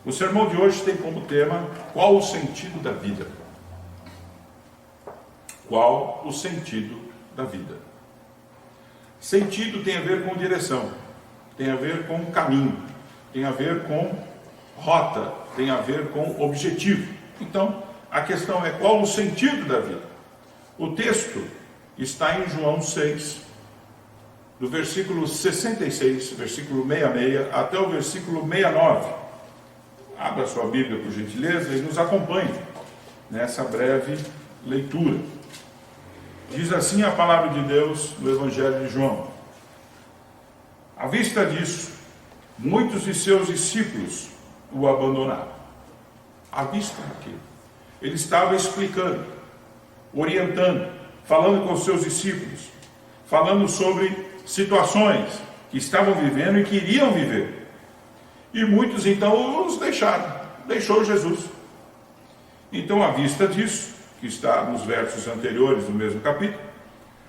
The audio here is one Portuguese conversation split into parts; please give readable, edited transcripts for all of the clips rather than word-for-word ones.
O sermão de hoje tem como tema: qual o sentido da vida? Qual o sentido da vida? Sentido tem a ver com direção, tem a ver com caminho, tem a ver com rota, tem a ver com objetivo. Então, a questão é: qual o sentido da vida? O texto está em João 6, do versículo 66, versículo 66, até o versículo 69. Abra sua Bíblia, por gentileza, e nos acompanhe nessa breve leitura. Diz assim a palavra de Deus no Evangelho de João: à vista disso, muitos de seus discípulos o abandonaram. À vista daquilo, ele estava explicando, orientando, falando com os seus discípulos, falando sobre situações que estavam vivendo e que iriam viver. E muitos então os deixou Jesus. Então, à vista disso, que está nos versos anteriores do mesmo capítulo,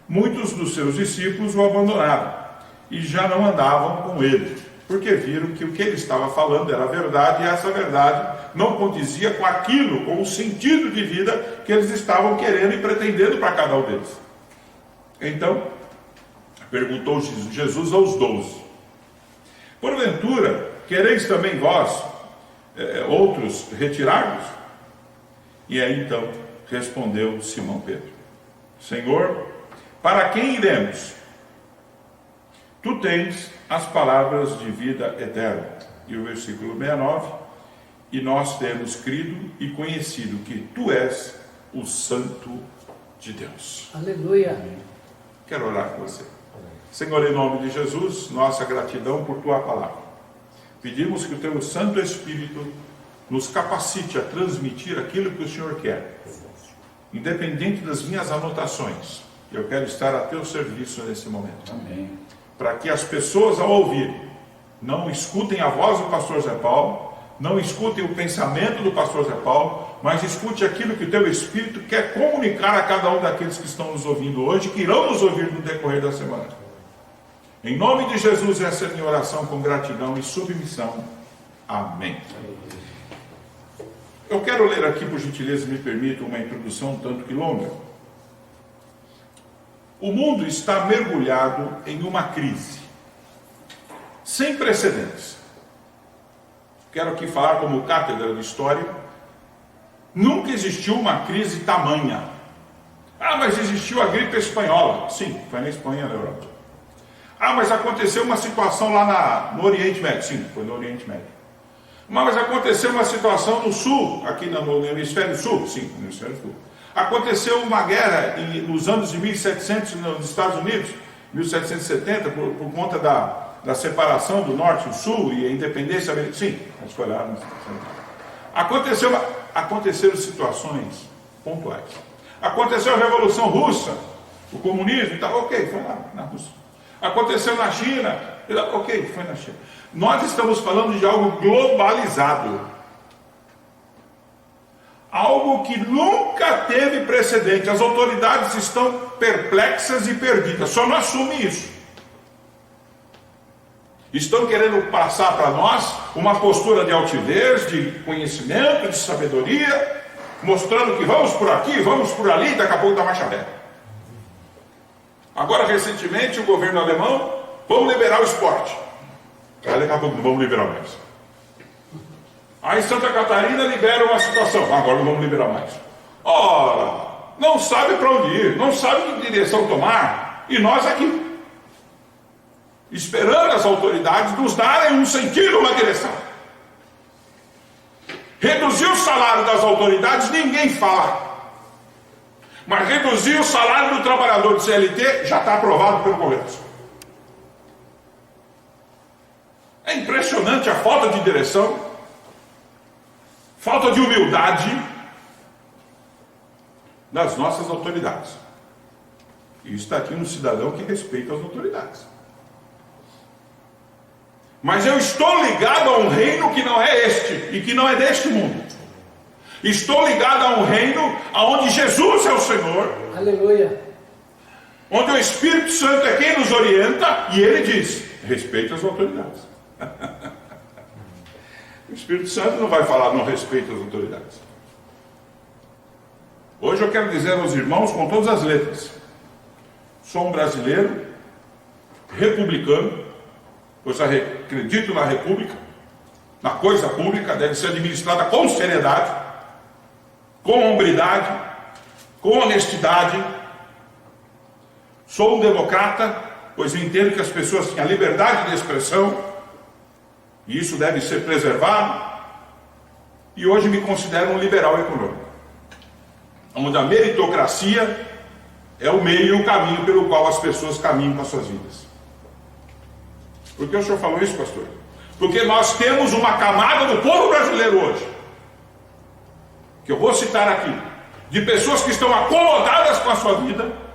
muitos dos seus discípulos o abandonaram e já não andavam com ele, porque viram que o que ele estava falando era verdade, e essa verdade não condizia com aquilo, com o sentido de vida que eles estavam querendo e pretendendo para cada um deles. Então, perguntou Jesus aos 12: porventura, quereis também vós, outros, retirar-vos? E aí então respondeu Simão Pedro: Senhor, para quem iremos? Tu tens as palavras de vida eterna. E o versículo 69: e nós temos crido e conhecido que tu és o Santo de Deus. Aleluia. Quero orar com você. Senhor, em nome de Jesus, nossa gratidão por tua palavra. Pedimos que o teu Santo Espírito nos capacite a transmitir aquilo que o Senhor quer. Independente das minhas anotações, eu quero estar a teu serviço nesse momento. Amém. Para que as pessoas, ao ouvirem, não escutem a voz do pastor Zé Paulo, não escutem o pensamento do pastor Zé Paulo, mas escute aquilo que o teu Espírito quer comunicar a cada um daqueles que estão nos ouvindo hoje, que irão nos ouvir no decorrer da semana. Em nome de Jesus, essa é a minha oração com gratidão e submissão. Amém. Eu quero ler aqui, por gentileza, me permita, uma introdução um tanto que longa. O mundo está mergulhado em uma crise sem precedentes. Quero aqui falar como cátedra de história. Nunca existiu uma crise tamanha. Ah, mas existiu a gripe espanhola. Sim, foi na Espanha, na Europa. Ah, mas aconteceu uma situação lá no Oriente Médio. Sim, foi no Oriente Médio. Mas aconteceu uma situação no Sul, aqui no Hemisfério Sul. Sim, no Hemisfério Sul. Aconteceu uma guerra nos anos de 1700 nos Estados Unidos, 1770, por conta da separação do Norte e do Sul e a independência americana. Sim, mas foi lá. Aconteceram situações pontuais. Aconteceu a Revolução Russa, o comunismo e tal. Ok, foi lá na Rússia. Aconteceu na China. Ok, foi na China. Nós estamos falando de algo globalizado. Algo que nunca teve precedente. As autoridades estão perplexas e perdidas. Só não assumem isso. Estão querendo passar para nós uma postura de altivez, de conhecimento, de sabedoria, mostrando que vamos por aqui, vamos por ali, daqui a pouco dá marcha ré. Agora, recentemente, o governo alemão, vamos liberar o esporte. Aí daqui a pouco não vamos liberar mais. Aí Santa Catarina libera uma situação, agora não vamos liberar mais. Ora, não sabe para onde ir, não sabe que direção tomar, e nós aqui, esperando as autoridades nos darem um sentido, uma direção. Reduzir o salário das autoridades, ninguém fala. Mas reduzir o salário do trabalhador de CLT já está aprovado pelo Congresso. É impressionante a falta de direção, falta de humildade das nossas autoridades. E está aqui um cidadão que respeita as autoridades. Mas eu estou ligado a um reino que não é este e que não é deste mundo. Estou ligado a um reino onde Jesus é o Senhor. Aleluia. Onde o Espírito Santo é quem nos orienta, e ele diz: respeite as autoridades. O Espírito Santo não vai falar não respeito às autoridades. Hoje eu quero dizer aos irmãos com todas as letras: sou um brasileiro republicano, pois acredito na república, na coisa pública, deve ser administrada com seriedade, com hombridade, com honestidade. Sou um democrata, pois eu entendo que as pessoas têm a liberdade de expressão, e isso deve ser preservado. E hoje me considero um liberal econômico, onde a meritocracia é o meio e o caminho pelo qual as pessoas caminham com as suas vidas. Por que o senhor falou isso, pastor? Porque nós temos uma camada do povo brasileiro hoje, que eu vou citar aqui, de pessoas que estão acomodadas com a sua vida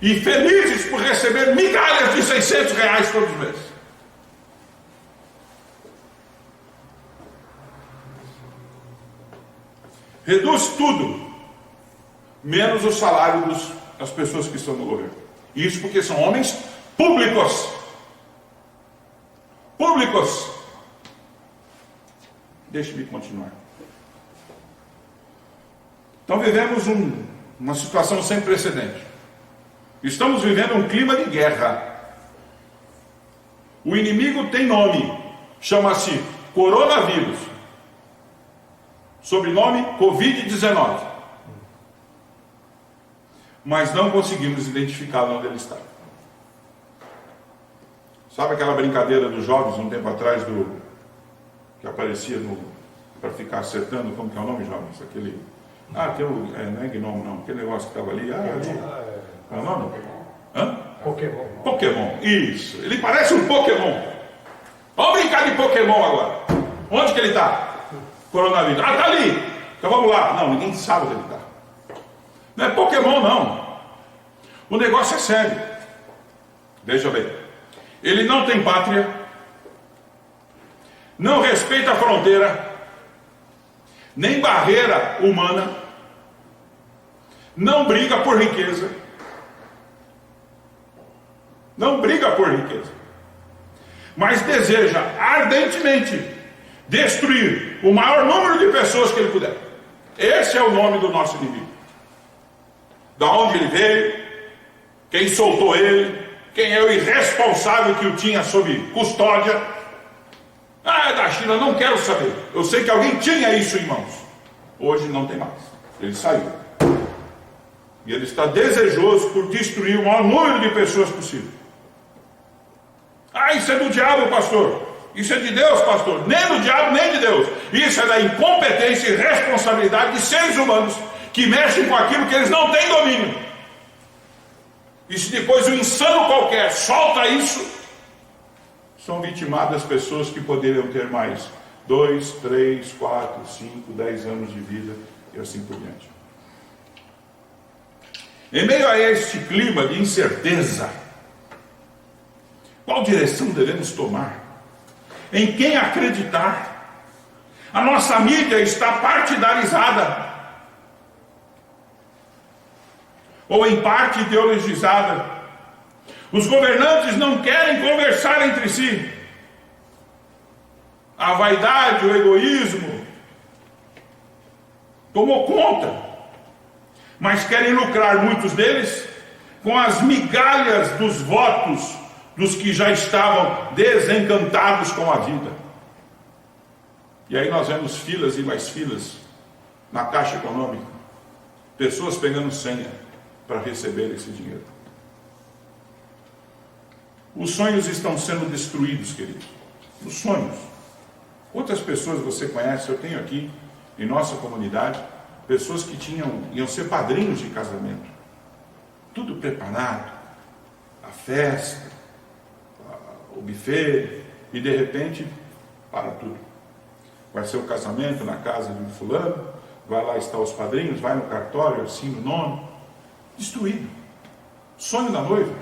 e felizes por receber migalhas de R$600 todos os meses. Reduz tudo, menos o salário das pessoas que estão no governo. Isso porque são homens públicos. Públicos. Deixe-me continuar. Então vivemos uma situação sem precedente. Estamos vivendo um clima de guerra. O inimigo tem nome, chama-se coronavírus. Sobrenome Covid-19. Mas não conseguimos identificar onde ele está. Sabe aquela brincadeira dos jovens um tempo atrás que aparecia para ficar acertando, como que é o nome, jovens? Aquele. Tem não é gnomo não, aquele negócio que estava ali. Ali. Qual é o nome? Pokémon. Pokémon, isso. Ele parece um Pokémon. Vamos brincar de Pokémon agora. Onde que ele está? Coronavírus. Está ali. Então vamos lá. Não, ninguém sabe onde ele está. Não é Pokémon não. O negócio é sério. Veja bem. Ele não tem pátria. Não respeita a fronteira. Nem barreira humana. Não briga por riqueza. Não briga por riqueza. Mas deseja ardentemente destruir o maior número de pessoas que ele puder. Esse é o nome do nosso inimigo. Da onde ele veio, quem soltou ele, quem é o irresponsável que o tinha sob custódia. É da China, não quero saber. Eu sei que alguém tinha isso em mãos. Hoje não tem mais. Ele saiu. E ele está desejoso por destruir o maior número de pessoas possível. Isso é do diabo, pastor. Isso é de Deus, pastor. Nem do diabo, nem de Deus. Isso é da incompetência e responsabilidade de seres humanos que mexem com aquilo que eles não têm domínio. E se depois um insano qualquer solta isso, são vitimadas pessoas que poderiam ter mais 2, 3, 4, 5, 10 anos de vida e assim por diante. Em meio a este clima de incerteza, qual direção devemos tomar? Em quem acreditar? A nossa mídia está partidarizada, ou em parte ideologizada. Os governantes não querem conversar entre si. A vaidade, o egoísmo tomou conta, mas querem lucrar, muitos deles, com as migalhas dos votos dos que já estavam desencantados com a vida. E aí nós vemos filas e mais filas na Caixa Econômica, pessoas pegando senha para receber esse dinheiro. Os sonhos estão sendo destruídos, queridos. Os sonhos. Quantas pessoas você conhece? Eu tenho aqui em nossa comunidade pessoas que iam ser padrinhos de casamento, tudo preparado, a festa, o buffet, e de repente para tudo. Vai ser o casamento na casa de um fulano, vai lá estar os padrinhos, vai no cartório, assina o nome, destruído. Sonho da noiva,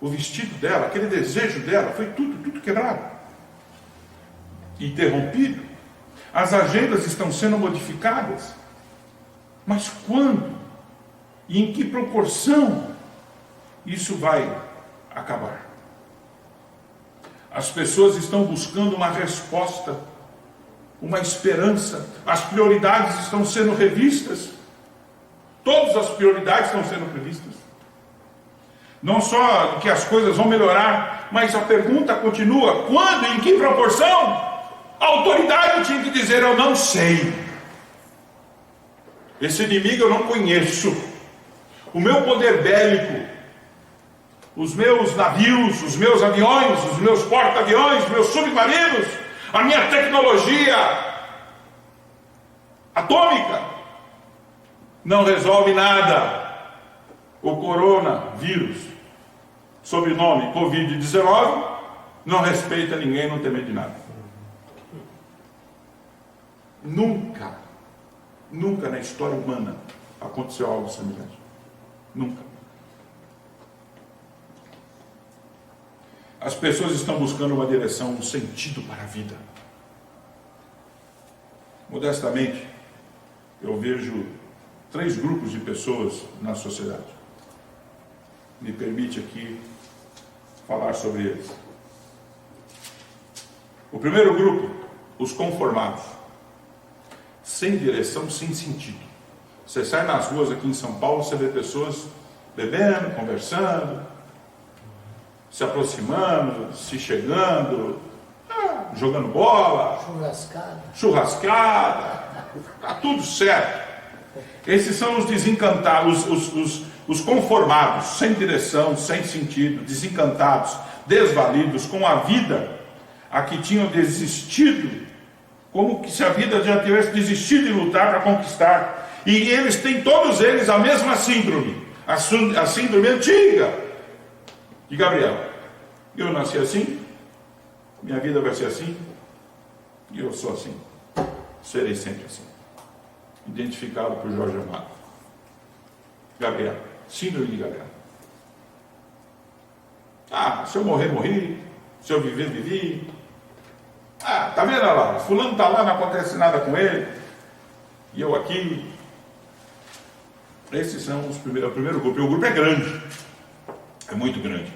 o vestido dela, aquele desejo dela, foi tudo quebrado, interrompido. As agendas estão sendo modificadas. Mas quando e em que proporção isso vai acabar? As pessoas estão buscando uma resposta uma esperança. As prioridades estão sendo revistas. Todas as prioridades estão sendo revistas. Não só que as coisas vão melhorar, mas a pergunta continua: quando e em que proporção? A autoridade tinha que dizer: eu não sei. Esse inimigo eu não conheço. O meu poder bélico, os meus navios, os meus aviões, os meus porta-aviões, os meus submarinos, a minha tecnologia atômica não resolve nada. O coronavírus, sobrenome Covid-19, não respeita ninguém, não tem medo de nada. Nunca na história humana aconteceu algo semelhante. Nunca. As pessoas estão buscando uma direção, um sentido para a vida. Modestamente, eu vejo 3 grupos de pessoas na sociedade. Me permite aqui falar sobre eles. O primeiro grupo, os conformados. Sem direção, sem sentido. Você sai nas ruas aqui em São Paulo, você vê pessoas bebendo, conversando, se aproximando, se chegando, jogando bola, churrascada, está tudo certo. Esses são os desencantados, os conformados, sem direção, sem sentido, desencantados, desvalidos com a vida, a que tinham desistido, como que se a vida já tivesse desistido de lutar para conquistar. E eles têm, todos eles, a mesma síndrome, a síndrome antiga de Gabriel. Eu nasci assim, minha vida vai ser assim, e eu sou assim, serei sempre assim. Identificado por Jorge Amado. Gabriel, síndrome de Gabriel. Se eu morrer, morri. Se eu viver, vivi. Tá vendo lá? Fulano está lá, não acontece nada com ele. E eu aqui. Esses são o primeiro grupo. E o grupo é grande. É muito grande.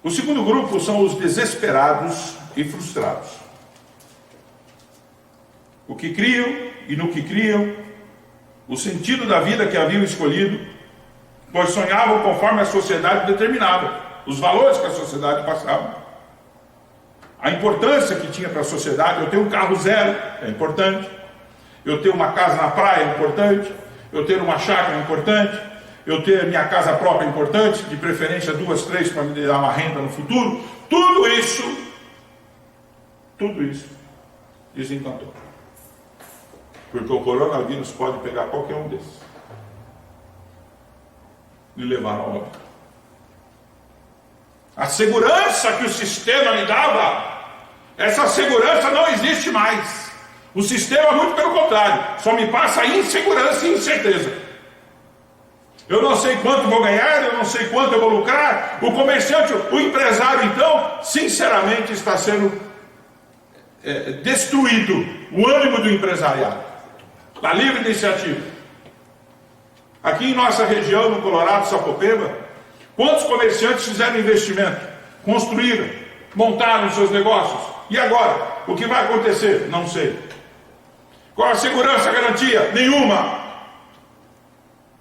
O segundo grupo são os desesperados e frustrados. O que criam e no que criam, o sentido da vida que haviam escolhido, pois sonhavam conforme a sociedade determinava, os valores que a sociedade passava, a importância que tinha para a sociedade. Eu tenho um carro zero, é importante. Eu ter uma casa na praia é importante. Eu ter uma chácara é importante. Eu ter minha casa própria é importante, de preferência 2, 3 para me dar uma renda no futuro. Tudo isso desencantou. Porque o coronavírus pode pegar qualquer um desses e levar ao óbito. A segurança que o sistema lhe dava, essa segurança não existe mais. O sistema, muito pelo contrário, só me passa insegurança e incerteza. Eu não sei quanto vou ganhar, eu não sei quanto eu vou lucrar. O comerciante, o empresário, então, sinceramente, está sendo destruído o ânimo do empresariado. Da livre iniciativa. Aqui em nossa região, no Colorado, Sapopemba, quantos comerciantes fizeram investimento? Construíram, montaram seus negócios. E agora? O que vai acontecer? Não sei. Qual a segurança, a garantia? Nenhuma.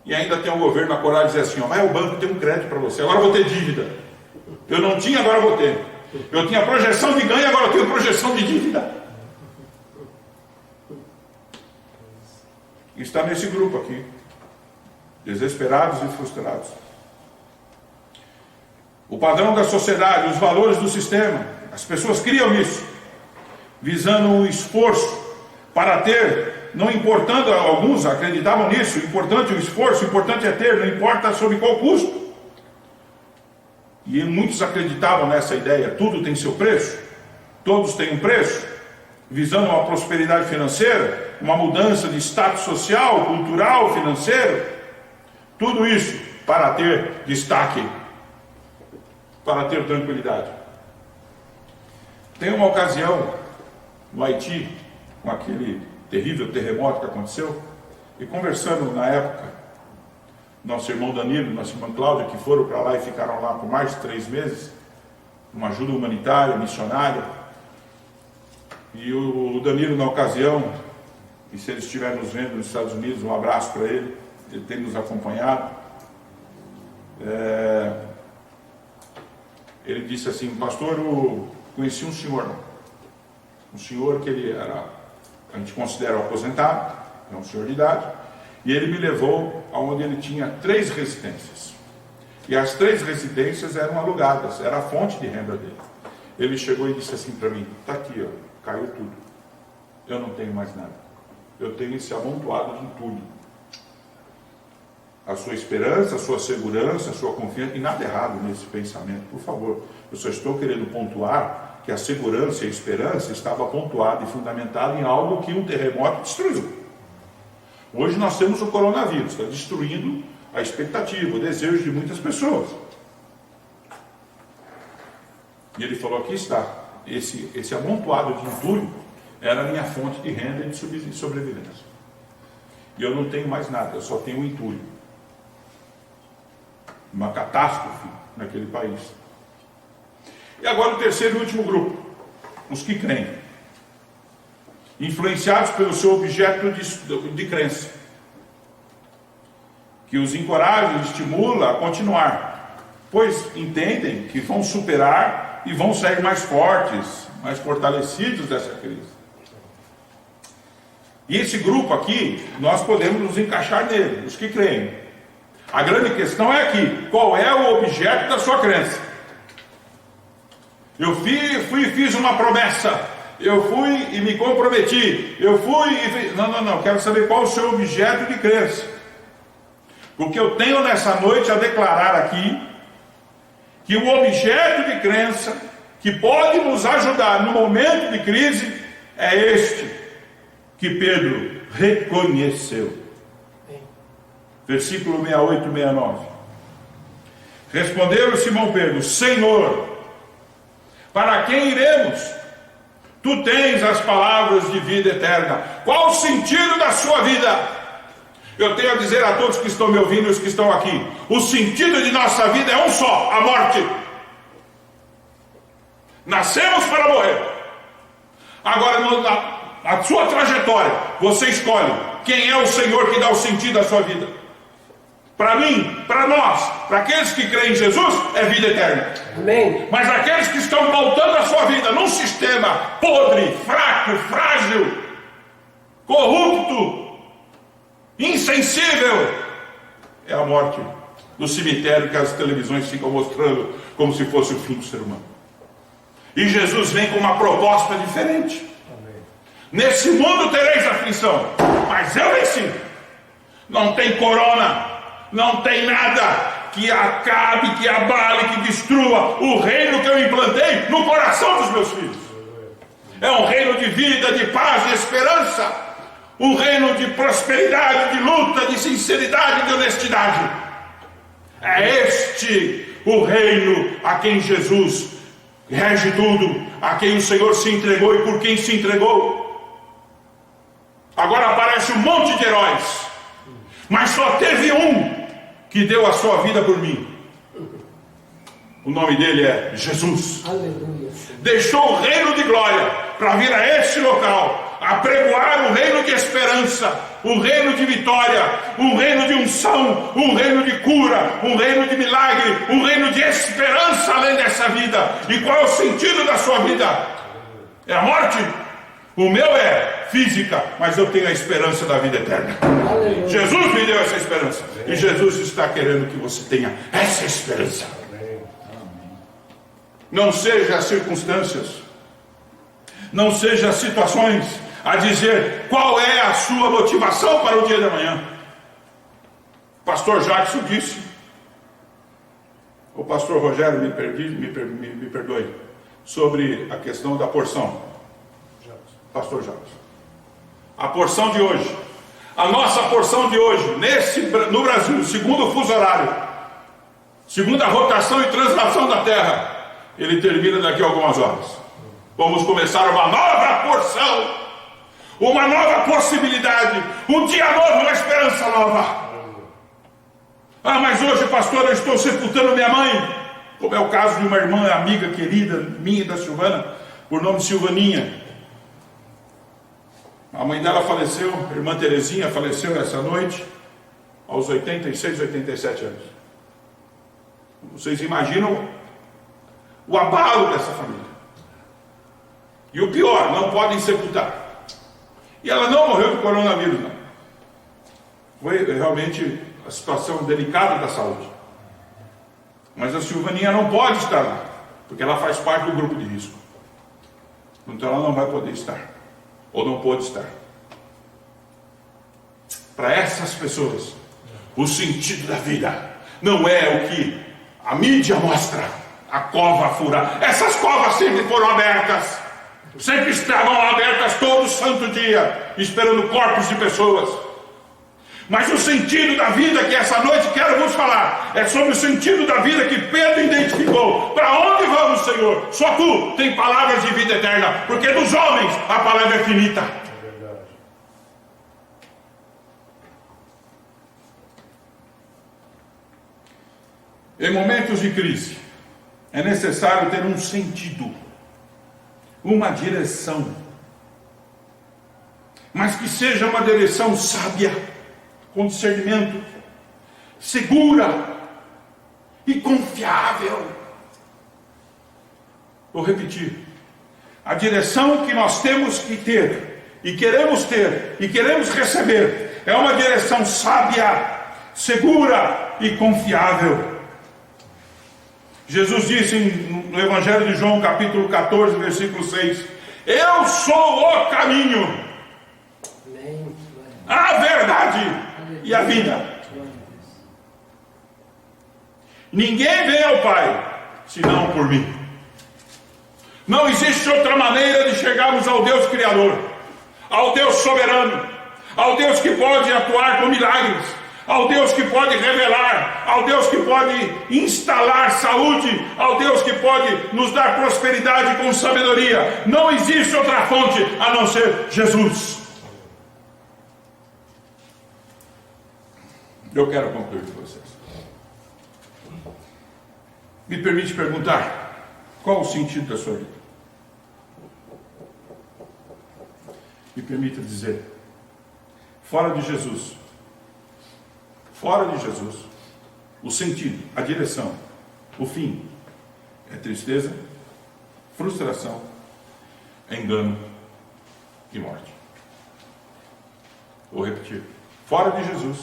E ainda tem um governo na coragem de dizer assim: vai ao banco, tem um crédito para você, agora eu vou ter dívida. Eu não tinha, agora eu vou ter. Eu tinha projeção de ganho, agora eu tenho projeção de dívida. Está nesse grupo aqui, desesperados e frustrados. O padrão da sociedade, os valores do sistema, as pessoas criam isso, visando um esforço para ter, não importando, alguns acreditavam nisso, importante o esforço, importante é ter, não importa sob qual custo. E muitos acreditavam nessa ideia, tudo tem seu preço, todos têm um preço, visando uma prosperidade financeira, uma mudança de status social, cultural, financeiro, tudo isso para ter destaque, para ter tranquilidade. Tem uma ocasião no Haiti, com aquele terrível terremoto que aconteceu, e conversando na época, nosso irmão Danilo e nossa irmã Cláudia, que foram para lá e ficaram lá por mais de 3 meses, uma ajuda humanitária, missionária, E o Danilo, na ocasião, e se ele estiver nos vendo nos Estados Unidos, um abraço para ele, ele tem nos acompanhado. Ele disse assim: pastor, eu conheci um senhor que ele era, a gente considera aposentado, é um senhor de idade, e ele me levou aonde ele tinha 3 residências, e as 3 residências eram alugadas, era a fonte de renda dele. Ele chegou e disse assim para mim: está aqui, ó, caiu tudo, eu não tenho mais nada, eu tenho esse amontoado de entulho. A sua esperança, a sua segurança, a sua confiança, e nada errado nesse pensamento, por favor. Eu só estou querendo pontuar que a segurança e a esperança estava pontuada e fundamentada em algo que um terremoto destruiu. Hoje nós temos o coronavírus, está destruindo a expectativa, o desejo de muitas pessoas. E ele falou: aqui está, esse amontoado de entulho era a minha fonte de renda e de sobrevivência. E eu não tenho mais nada, eu só tenho o entulho. Uma catástrofe naquele país. E agora o terceiro e último grupo, os que creem, influenciados pelo seu objeto de crença, que os encoraja e estimula a continuar, pois entendem que vão superar e vão sair mais fortes, mais fortalecidos dessa crise. E esse grupo aqui, nós podemos nos encaixar nele, os que creem. A grande questão é aqui: qual é o objeto da sua crença? Eu fiz uma promessa, eu fui e me comprometi, eu fui e fiz... Não, quero saber qual é o seu objeto de crença. Porque eu tenho nessa noite a declarar aqui que o objeto de crença que pode nos ajudar no momento de crise é este que Pedro reconheceu. Versículo 68 e 69. Respondeu Simão Pedro: Senhor, para quem iremos? Tu tens as palavras de vida eterna. Qual o sentido da sua vida? Eu tenho a dizer a todos que estão me ouvindo e os que estão aqui: o sentido de nossa vida é um só, a morte. Nascemos para morrer. Agora, na sua trajetória, você escolhe quem é o Senhor que dá o sentido à sua vida. Para mim, para nós, para aqueles que creem em Jesus, é vida eterna. Amém. Mas aqueles que estão pautando a sua vida num sistema podre, fraco, frágil, corrupto, insensível, é a morte do cemitério que as televisões ficam mostrando como se fosse o fim do ser humano. E Jesus vem com uma proposta diferente. Amém. Nesse mundo tereis aflição, mas eu venci. Não tem corona, não tem nada que acabe, que abale, que destrua o reino que eu implantei no coração dos meus filhos. É um reino de vida, de paz, de esperança, um reino de prosperidade, de luta, de sinceridade, de honestidade. É este o reino a quem Jesus rege tudo, a quem o Senhor se entregou e por quem se entregou. Agora aparece um monte de heróis, mas só teve um que deu a sua vida por mim. O nome dele é Jesus. Aleluia. Deixou o reino de glória para vir a este local, apregoar um reino de esperança, um reino de vitória, um reino de unção, um reino de cura, um reino de milagre, um reino de esperança além dessa vida. E qual é o sentido da sua vida? É a morte? O meu é física, mas eu tenho a esperança da vida eterna. Aleluia. Jesus me deu essa esperança. E Jesus está querendo que você tenha essa esperança. Não seja as circunstâncias, não seja as situações a dizer qual é a sua motivação para o dia de amanhã. O pastor Jackson disse, o pastor Rogério me perdoe, sobre a questão da porção. Pastor Jackson, a porção de hoje, a nossa porção de hoje, no Brasil, segundo o fuso horário, segundo a rotação e translação da Terra, ele termina daqui a algumas horas. Vamos começar uma nova porção, uma nova possibilidade, um dia novo, uma esperança nova. Ah, mas hoje, pastor, eu estou sepultando minha mãe, como é o caso de uma irmã amiga querida minha e da Silvana, por nome Silvaninha. A mãe dela faleceu, a irmã Terezinha faleceu essa noite, aos 86, 87 anos. Vocês imaginam o abalo dessa família. E o pior, não podem sepultar. E ela não morreu de coronavírus, não. Foi realmente a situação delicada da saúde. Mas a Silvaninha não pode estar lá, porque ela faz parte do grupo de risco. Então ela não vai poder estar, ou não pôde estar. Para essas pessoas, o sentido da vida não é o que a mídia mostra, a cova furada. Essas covas sempre foram abertas, sempre estavam abertas todo santo dia, esperando corpos de pessoas. Mas o sentido da vida que essa noite quero vos falar é sobre o sentido da vida que Pedro identificou. Para onde vamos, Senhor? Só Tu tem palavras de vida eterna, porque dos homens a palavra é finita. É verdade. Em momentos de crise, é necessário ter um sentido, uma direção, mas que seja uma direção sábia, com discernimento, segura e confiável. Vou repetir: a direção que nós temos que ter, e queremos receber, é uma direção sábia, segura e confiável. Jesus disse no Evangelho de João, capítulo 14, versículo 6: eu sou o caminho, a verdade e a vida. Ninguém vem ao Pai senão por mim. Não existe outra maneira de chegarmos ao Deus Criador, ao Deus soberano, ao Deus que pode atuar com milagres, ao Deus que pode revelar, ao Deus que pode instalar saúde, ao Deus que pode nos dar prosperidade com sabedoria. Não existe outra fonte a não ser Jesus. Eu quero concluir com vocês. Me permite perguntar: qual o sentido da sua vida? Me permita dizer: fora de Jesus, o sentido, a direção, o fim é tristeza, frustração, engano e morte. Vou repetir: fora de Jesus,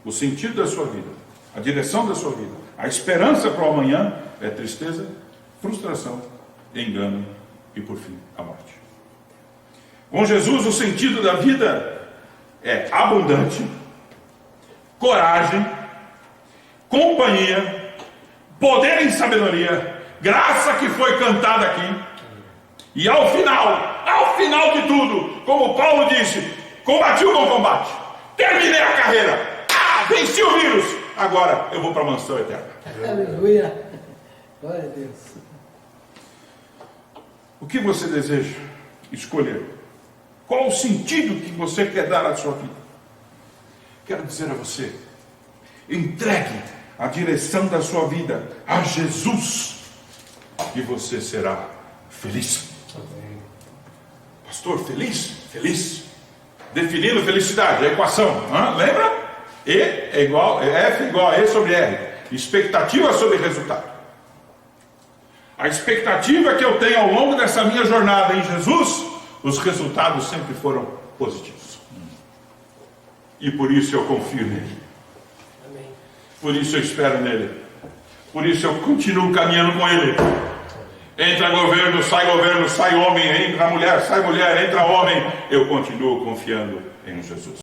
o sentido da sua vida, a direção da sua vida, a esperança para o amanhã é tristeza, frustração, engano e, por fim, a morte. Com Jesus, o sentido da vida é abundante, coragem, companhia, poder e sabedoria, graça que foi cantada aqui. E ao final de tudo, como Paulo disse: combati o bom combate, terminei a carreira, venci o vírus, agora eu vou para a mansão eterna. Aleluia, glória a Deus. O que você deseja escolher? Qual o sentido que você quer dar à sua vida? Quero dizer a você: entregue a direção da sua vida a Jesus e você será feliz. Pastor, feliz? Feliz. Definindo felicidade, a equação, lembra? E é igual, F igual a E sobre R. Expectativa sobre resultado. A expectativa que eu tenho ao longo dessa minha jornada em Jesus, os resultados sempre foram positivos. E por isso eu confio nele. Amém. Por isso eu espero nele. Por isso eu continuo caminhando com ele. Entra governo, sai homem, entra mulher, sai mulher, entra homem. Eu continuo confiando em Jesus.